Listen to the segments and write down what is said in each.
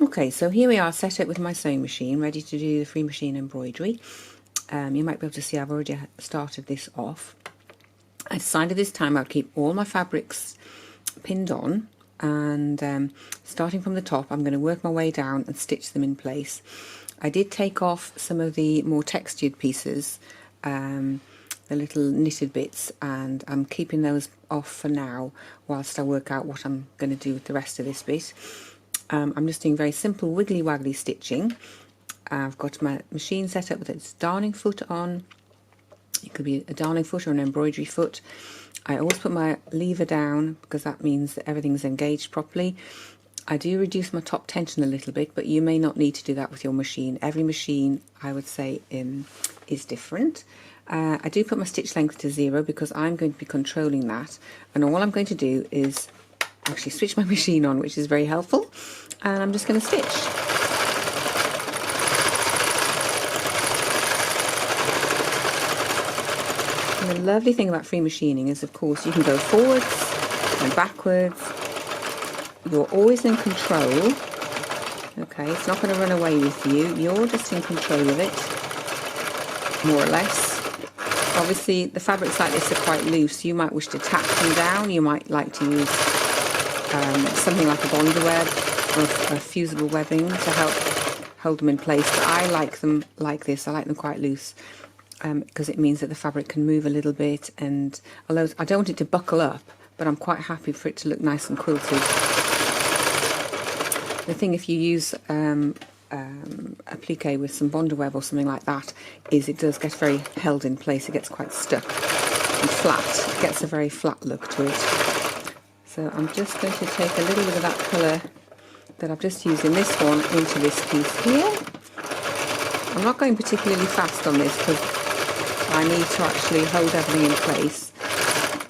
Okay, so here we are set up with my sewing machine, ready to do the free machine embroidery. You might be able to see I've already started this off. I decided this time I'd keep all my fabrics pinned on, and starting from the top I'm going to work my way down and stitch them in place. I did take off some of the more textured pieces, the little knitted bits, and I'm keeping those off for now whilst I work out what I'm going to do with the rest of this bit. I'm just doing very simple wiggly waggly stitching. I've got my machine set up with its darning foot on. It could be a darning foot or an embroidery foot. I always put my lever down because that means that everything's engaged properly. I do reduce my top tension a little bit, but you may not need to do that with your machine. Every machine, I would say, is different. I do put my stitch length to 0 because I'm going to be controlling that, and all I'm going to do is actually switch my machine on, which is very helpful, and I'm just going to stitch. And the lovely thing about free machining is, of course, you can go forwards and backwards. You're always in control. Okay, it's not going to run away with you. You're just in control of it, more or less. Obviously, the fabrics like this are quite loose. You might wish to tack them down. You might like to use something like a bonder web or a fusible webbing to help hold them in place. But I like them like this. I like them quite loose because it means that the fabric can move a little bit. And although I don't want it to buckle up, but I'm quite happy for it to look nice and quilted. The thing, if you use applique with some bonder web or something like that, is it does get very held in place. It gets quite stuck and flat. It gets a very flat look to it. So I'm just going to take a little bit of that colour that I've just used in this one into this piece here. I'm not going particularly fast on this because I need to actually hold everything in place,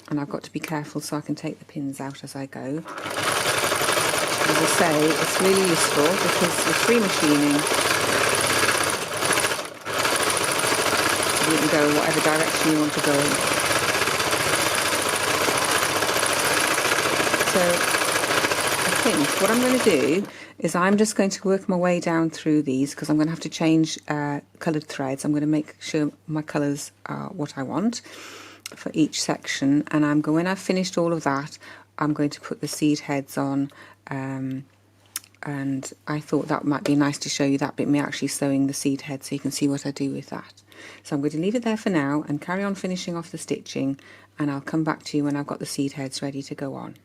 and I've got to be careful so I can take the pins out as I go. As I say, it's really useful because with free machining you can go whatever direction you want to go in. So I think what I'm going to do is I'm just going to work my way down through these because I'm going to have to change coloured threads. I'm going to make sure my colours are what I want for each section, and when I've finished all of that, I'm going to put the seed heads on, and I thought that might be nice to show you that bit, me actually sewing the seed head, so you can see what I do with that. So I'm going to leave it there for now and carry on finishing off the stitching, and I'll come back to you when I've got the seed heads ready to go on.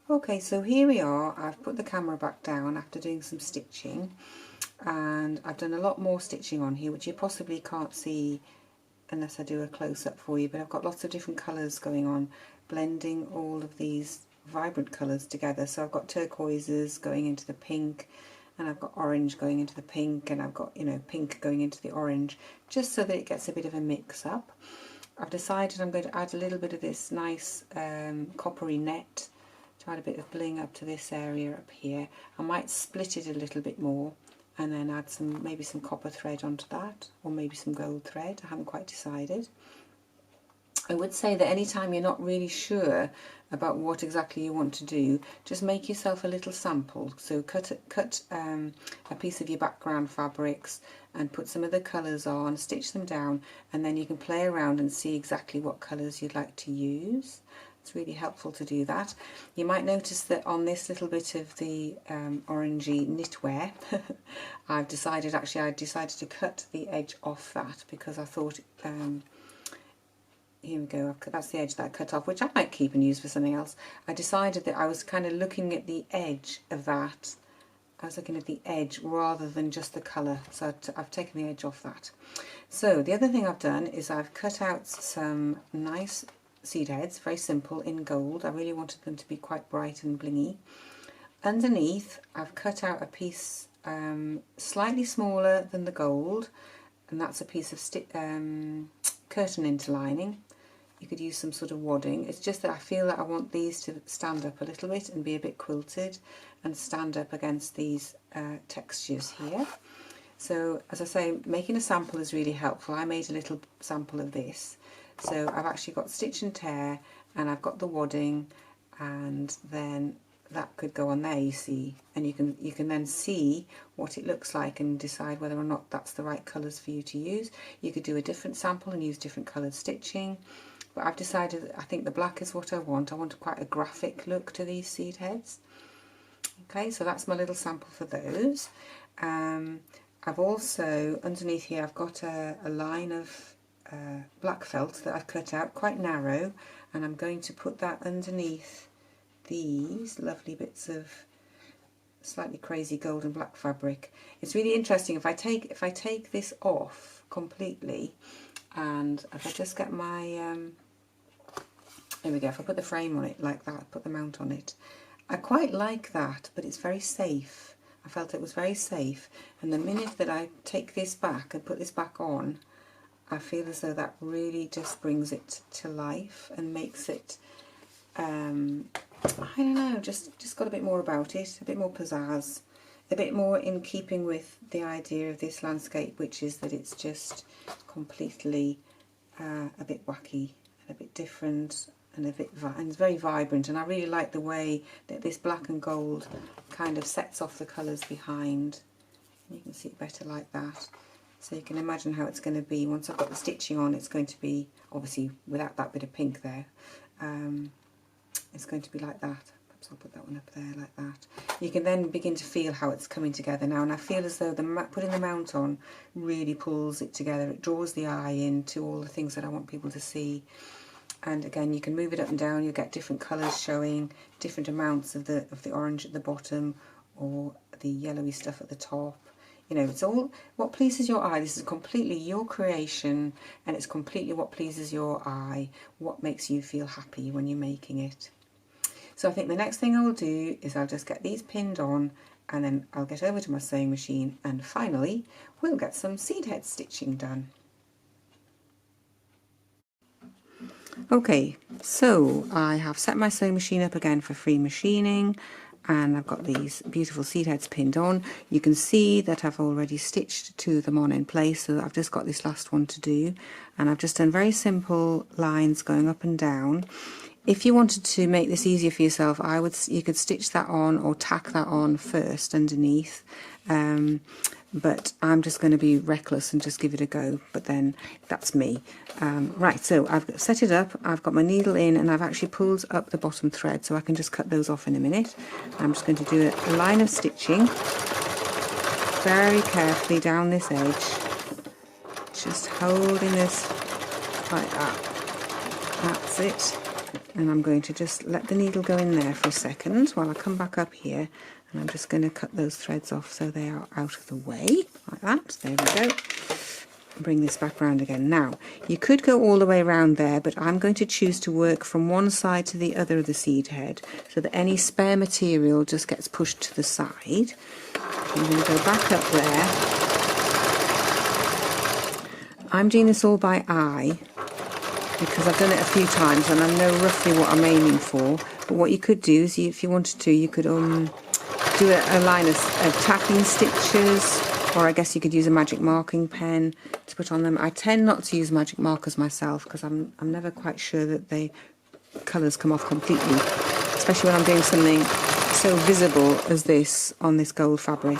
Okay, so here we are. I've put the camera back down after doing some stitching, and I've done a lot more stitching on here which you possibly can't see unless I do a close-up for you, but I've got lots of different colours going on, blending all of these vibrant colours together. So I've got turquoises going into the pink, and I've got orange going into the pink, and I've got, pink going into the orange, just so that it gets a bit of a mix-up. I've decided I'm going to add a little bit of this nice coppery net to add a bit of bling up to this area up here. I might split it a little bit more and then add maybe some copper thread onto that, or maybe some gold thread. I haven't quite decided. I would say that anytime you're not really sure about what exactly you want to do, just make yourself a little sample. So cut a piece of your background fabrics and put some of the colours on, stitch them down, and then you can play around and see exactly what colours you'd like to use. It's really helpful to do that. You might notice that on this little bit of the orangey knitwear, I decided to cut the edge off that because I thought, here we go, that's the edge that I cut off, which I might keep and use for something else. I decided that I was kind of looking at the edge of that. I was looking at the edge rather than just the colour, so I've taken the edge off that. So the other thing I've done is I've cut out some nice seed heads, very simple, in gold. I really wanted them to be quite bright and blingy. Underneath I've cut out a piece slightly smaller than the gold, and that's a piece of curtain interlining. You could use some sort of wadding. It's just that I feel that I want these to stand up a little bit and be a bit quilted and stand up against these textures here. So as I say, making a sample is really helpful. I made a little sample of this. So I've actually got stitch and tear, and I've got the wadding, and then that could go on there, you see, and you can then see what it looks like and decide whether or not that's the right colours for you to use. You could do a different sample and use different coloured stitching, but I've decided I think the black is what I want. I want quite a graphic look to these seed heads. Okay, so that's my little sample for those. I've also, underneath here, I've got a line of black felt that I've cut out, quite narrow, and I'm going to put that underneath these lovely bits of slightly crazy gold and black fabric. It's really interesting if I take this off completely, and if I just get my there we go, if I put the frame on it like that, put the mount on it, I quite like that, but it's very safe. I felt it was very safe, and the minute that I take this back and put this back on, I feel as though that really just brings it to life and makes it I don't know, just got a bit more about it, a bit more pizzazz, a bit more in keeping with the idea of this landscape, which is that it's just completely a bit wacky and a bit different and and it's very vibrant. And I really like the way that this black and gold kind of sets off the colours behind. You can see it better like that. So you can imagine how it's going to be once I've got the stitching on. It's going to be, obviously without that bit of pink there, it's going to be like that. Perhaps I'll put that one up there like that. You can then begin to feel how it's coming together now, and I feel as though putting the mount on really pulls it together. It draws the eye into all the things that I want people to see. And again, you can move it up and down. You'll get different colours showing, different amounts of the orange at the bottom or the yellowy stuff at the top. You know, it's all what pleases your eye. This is completely your creation, and it's completely what pleases your eye, what makes you feel happy when you're making it. So I think the next thing I'll do is I'll just get these pinned on, and then I'll get over to my sewing machine, and finally we'll get some seed head stitching done. Okay, so I have set my sewing machine up again for free machining, and I've got these beautiful seed heads pinned on. You can see that I've already stitched two of them on in place, so I've just got this last one to do, and I've just done very simple lines going up and down. If you wanted to make this easier for yourself, you could stitch that on or tack that on first underneath, but I'm just going to be reckless and just give it a go, but then that's me. Right, so I've set it up, I've got my needle in, and I've actually pulled up the bottom thread, so I can just cut those off in a minute. I'm just going to do a line of stitching very carefully down this edge, just holding this like that. That's it. And I'm going to just let the needle go in there for a second while I come back up here, and I'm just going to cut those threads off so they are out of the way, like that. There we go. Bring this back round again. Now, you could go all the way around there, but I'm going to choose to work from one side to the other of the seed head so that any spare material just gets pushed to the side. I'm going to go back up there. I'm doing this all by eye, because I've done it a few times and I know roughly what I'm aiming for. But what you could do is, if you wanted to, you could do a line of tacking stitches, or I guess you could use a magic marking pen to put on them. I tend not to use magic markers myself because I'm never quite sure that the colours come off completely, especially when I'm doing something so visible as this on this gold fabric.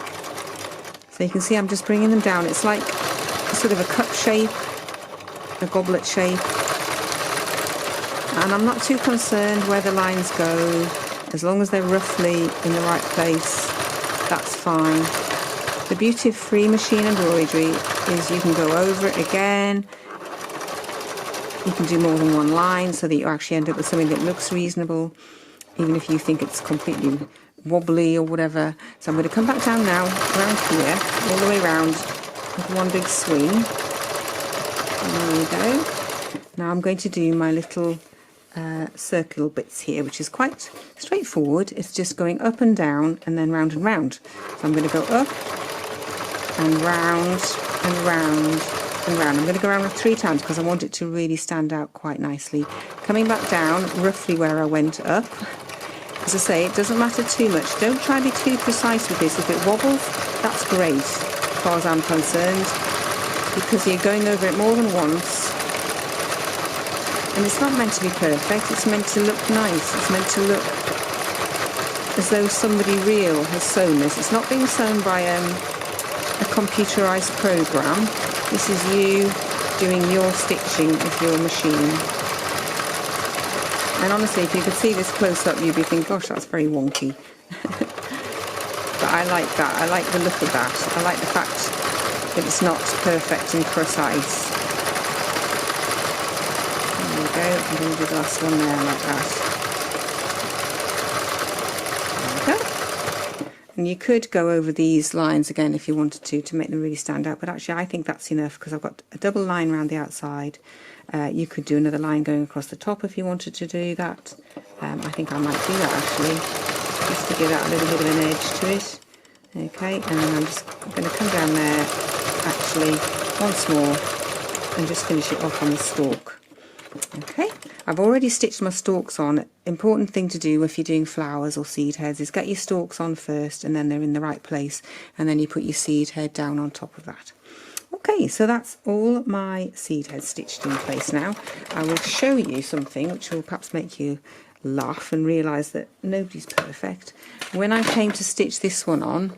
So you can see I'm just bringing them down. It's like a sort of a cup shape, a goblet shape. And I'm not too concerned where the lines go, as long as they're roughly in the right place, that's fine. The beauty of free machine embroidery is you can go over it again, you can do more than one line so that you actually end up with something that looks reasonable, even if you think it's completely wobbly or whatever. So I'm going to come back down now, around here, all the way around with one big swing. And there we go. Now I'm going to do my little circle bits here, which is quite straightforward. It's just going up and down and then round and round. So I'm going to go up and round and round and round. I'm going to go around 3 times because I want it to really stand out quite nicely. Coming back down roughly where I went up. As I say, it doesn't matter too much. Don't try to be too precise with this. If it wobbles, that's great as far as I'm concerned, because you're going over it more than once. And it's not meant to be perfect, it's meant to look nice, it's meant to look as though somebody real has sewn this. It's not being sewn by a computerized program. This is you doing your stitching with your machine. And honestly, if you could see this close up, you'd be thinking, gosh, that's very wonky. But I like that. I like the look of that. I like the fact that it's not perfect and precise. There we go. I'm going to do the last one there like that. And you could go over these lines again if you wanted to make them really stand out, but actually I think that's enough because I've got a double line around the outside. You could do another line going across the top if you wanted to do that. I think I might do that actually, just to give that a little bit of an edge to it. Okay, and then I'm just going to come down there actually once more and just finish it off on the stalk. Okay, I've already stitched my stalks on. Important thing to do if you're doing flowers or seed heads is get your stalks on first, and then they're in the right place, and then you put your seed head down on top of that. Okay, so that's all my seed heads stitched in place now. I will show you something which will perhaps make you laugh and realise that nobody's perfect. When I came to stitch this one on,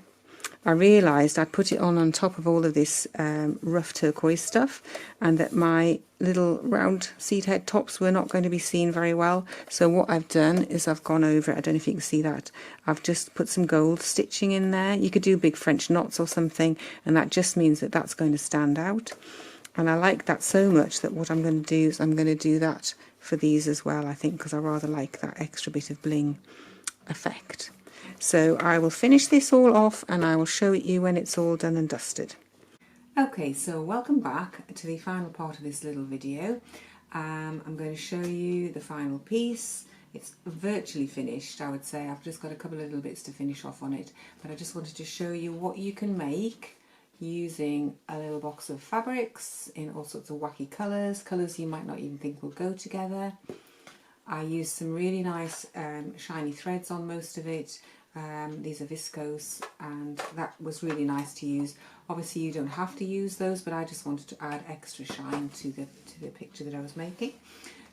I realised I'd put it on top of all of this rough turquoise stuff, and that my little round seed head tops were not going to be seen very well. So what I've done is I've gone over it. I don't know if you can see that. I've just put some gold stitching in there. You could do big French knots or something, and that just means that that's going to stand out. And I like that so much that what I'm going to do is I'm going to do that for these as well, I think, because I rather like that extra bit of bling effect. So I will finish this all off and I will show it you when it's all done and dusted. Okay, so welcome back to the final part of this little video. I'm going to show you the final piece. It's virtually finished, I would say. I've just got a couple of little bits to finish off on it, but I just wanted to show you what you can make using a little box of fabrics in all sorts of wacky colours you might not even think will go together. I used some really nice shiny threads on most of it. These are viscose, and that was really nice to use. Obviously you don't have to use those, but I just wanted to add extra shine to the picture that I was making.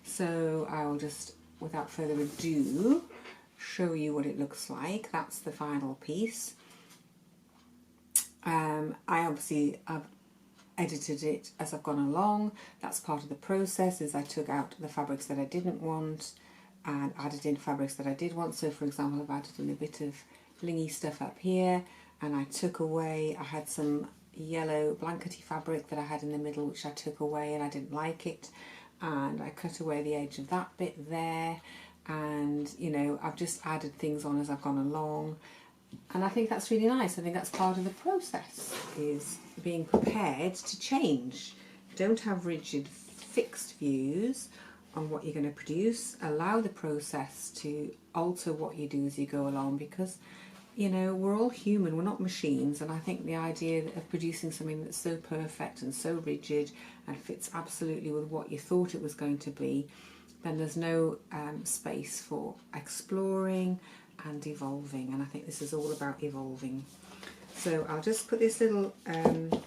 So I'll just, without further ado, show you what it looks like. That's the final piece. I've edited it as I've gone along. That's part of the process, is I took out the fabrics that I didn't want and added in fabrics that I did want. So for example, I've added in a bit of blingy stuff up here, and I took away, I had some yellow blankety fabric that I had in the middle which I took away and I didn't like it, and I cut away the edge of that bit there, and you know, I've just added things on as I've gone along, and I think that's really nice. I think that's part of the process, is being prepared to change. Don't have rigid fixed views on what you're going to produce. Allow the process to alter what you do as you go along, because you know, we're all human, we're not machines, and I think the idea of producing something that's so perfect and so rigid and fits absolutely with what you thought it was going to be, then there's no space for exploring and evolving, and I think this is all about evolving. So I'll just put this little, oh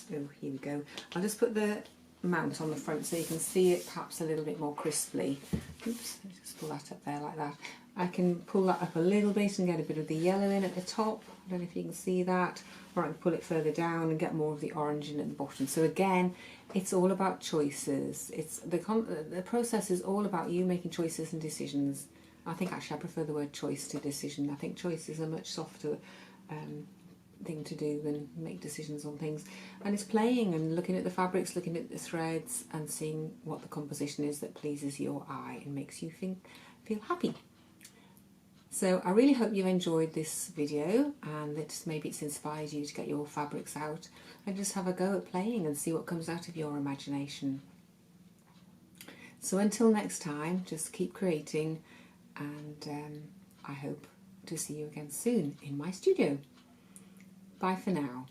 here we go, I'll just put the mount on the front so you can see it perhaps a little bit more crisply. Oops, just pull that up there like that. I can pull that up a little bit and get a bit of the yellow in at the top. I don't know if you can see that, or I can pull it further down and get more of the orange in at the bottom. So again, it's all about choices. It's the process is all about you making choices and decisions. I think actually I prefer the word choice to decision. I think choice is a much softer thing to do than make decisions on things, and it's playing and looking at the fabrics, looking at the threads, and seeing what the composition is that pleases your eye and makes you feel happy. So I really hope you've enjoyed this video, and that maybe it's inspired you to get your fabrics out and just have a go at playing and see what comes out of your imagination. So until next time, just keep creating, and I hope to see you again soon in my studio. Bye for now.